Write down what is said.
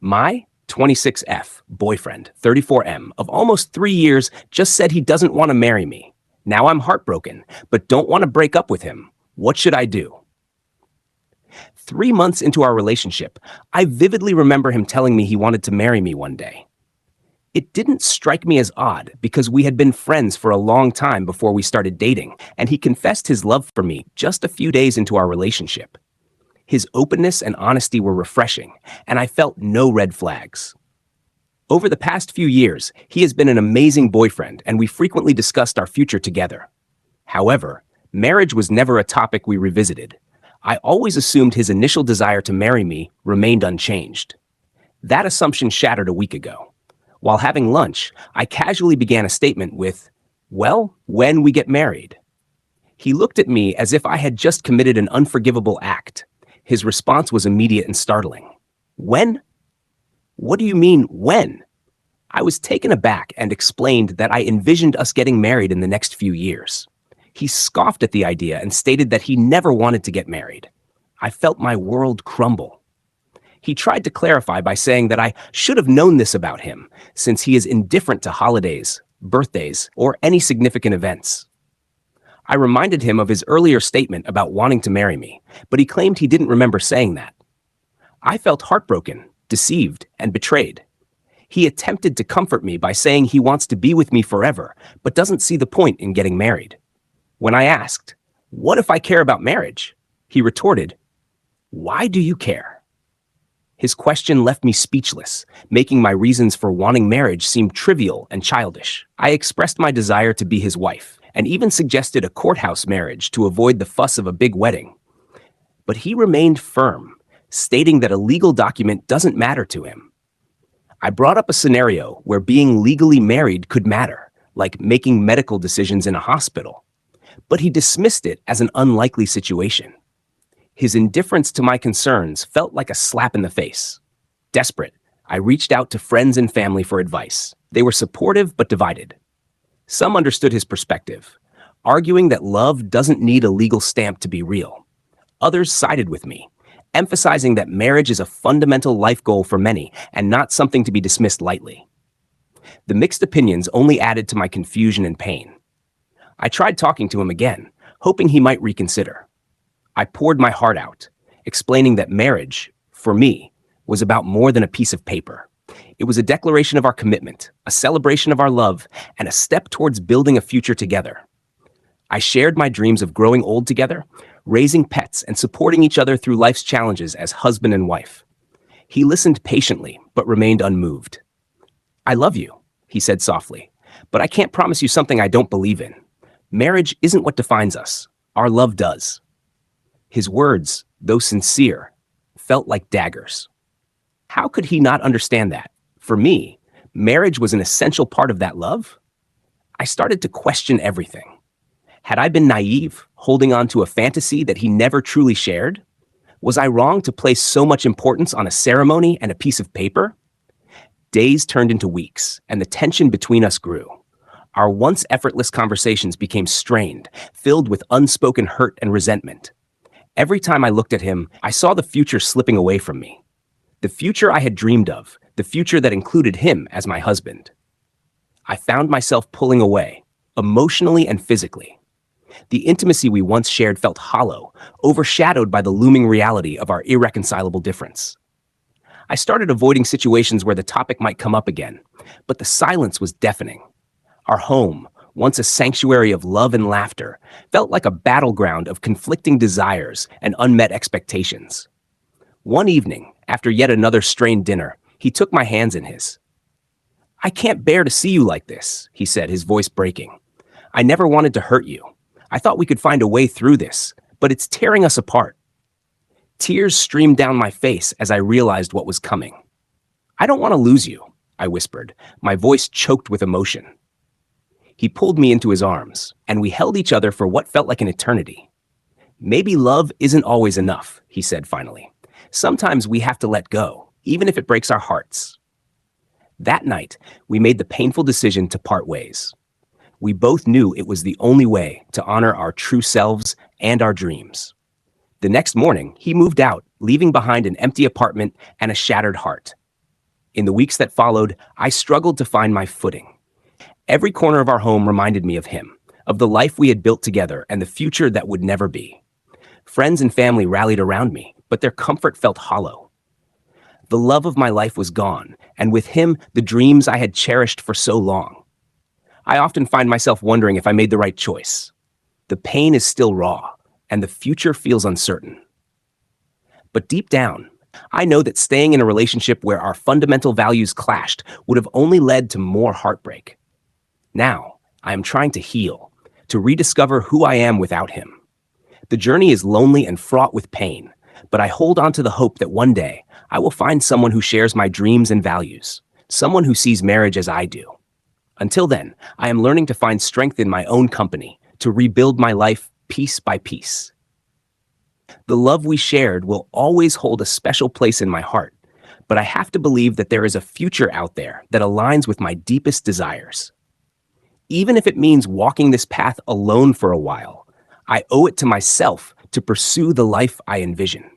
My 26F boyfriend, 34M, of almost 3 years, just said he doesn't want to marry me. Now I'm heartbroken, but don't want to break up with him. What should I do? 3 months into our relationship, I vividly remember him telling me he wanted to marry me one day. It didn't strike me as odd because we had been friends for a long time before we started dating, and he confessed his love for me just a few days into our relationship. His openness and honesty were refreshing, and I felt no red flags. Over the past few years, he has been an amazing boyfriend, and we frequently discussed our future together. However, marriage was never a topic we revisited. I always assumed his initial desire to marry me remained unchanged. That assumption shattered a week ago. While having lunch, I casually began a statement with, "Well, when we get married." He looked at me as if I had just committed an unforgivable act. His response was immediate and startling. "When? What do you mean, when?" I was taken aback and explained that I envisioned us getting married in the next few years. He scoffed at the idea and stated that he never wanted to get married. I felt my world crumble. He tried to clarify by saying that I should have known this about him, since he is indifferent to holidays, birthdays, or any significant events. I reminded him of his earlier statement about wanting to marry me, but he claimed he didn't remember saying that. I felt heartbroken, deceived, and betrayed. He attempted to comfort me by saying he wants to be with me forever, but doesn't see the point in getting married. When I asked, "What if I care about marriage?" he retorted, "Why do you care?" His question left me speechless, making my reasons for wanting marriage seem trivial and childish. I expressed my desire to be his wife, and even suggested a courthouse marriage to avoid the fuss of a big wedding. But he remained firm, stating that a legal document doesn't matter to him. I brought up a scenario where being legally married could matter, like making medical decisions in a hospital. But he dismissed it as an unlikely situation. His indifference to my concerns felt like a slap in the face. Desperate, I reached out to friends and family for advice. They were supportive but divided. Some understood his perspective, arguing that love doesn't need a legal stamp to be real. Others sided with me, emphasizing that marriage is a fundamental life goal for many and not something to be dismissed lightly. The mixed opinions only added to my confusion and pain. I tried talking to him again, hoping he might reconsider. I poured my heart out, explaining that marriage, for me, was about more than a piece of paper. It was a declaration of our commitment, a celebration of our love, and a step towards building a future together. I shared my dreams of growing old together, raising pets, and supporting each other through life's challenges as husband and wife. He listened patiently, but remained unmoved. "I love you," he said softly, "but I can't promise you something I don't believe in. Marriage isn't what defines us. Our love does." His words, though sincere, felt like daggers. How could he not understand that? For me, marriage was an essential part of that love. I started to question everything. Had I been naive, holding on to a fantasy that he never truly shared? Was I wrong to place so much importance on a ceremony and a piece of paper? Days turned into weeks, and the tension between us grew. Our once effortless conversations became strained, filled with unspoken hurt and resentment. Every time I looked at him, I saw the future slipping away from me. The future I had dreamed of, the future that included him as my husband. I found myself pulling away, emotionally and physically. The intimacy we once shared felt hollow, overshadowed by the looming reality of our irreconcilable difference. I started avoiding situations where the topic might come up again, but the silence was deafening. Our home, once a sanctuary of love and laughter, felt like a battleground of conflicting desires and unmet expectations. One evening, after yet another strained dinner, he took my hands in his. "I can't bear to see you like this," he said, his voice breaking. "I never wanted to hurt you. I thought we could find a way through this, but it's tearing us apart." Tears streamed down my face as I realized what was coming. "I don't want to lose you," I whispered, my voice choked with emotion. He pulled me into his arms, and we held each other for what felt like an eternity. "Maybe love isn't always enough," he said finally. "Sometimes we have to let go, even if it breaks our hearts." That night, we made the painful decision to part ways. We both knew it was the only way to honor our true selves and our dreams. The next morning, he moved out, leaving behind an empty apartment and a shattered heart. In the weeks that followed, I struggled to find my footing. Every corner of our home reminded me of him, of the life we had built together and the future that would never be. Friends and family rallied around me, but their comfort felt hollow. The love of my life was gone, and with him, the dreams I had cherished for so long. I often find myself wondering if I made the right choice. The pain is still raw, and the future feels uncertain. But deep down, I know that staying in a relationship where our fundamental values clashed would have only led to more heartbreak. Now, I am trying to heal, to rediscover who I am without him. The journey is lonely and fraught with pain, but I hold on to the hope that one day I will find someone who shares my dreams and values, someone who sees marriage as I do. Until then, I am learning to find strength in my own company, to rebuild my life piece by piece. The love we shared will always hold a special place in my heart, but I have to believe that there is a future out there that aligns with my deepest desires. Even if it means walking this path alone for a while, I owe it to myself to pursue the life I envision.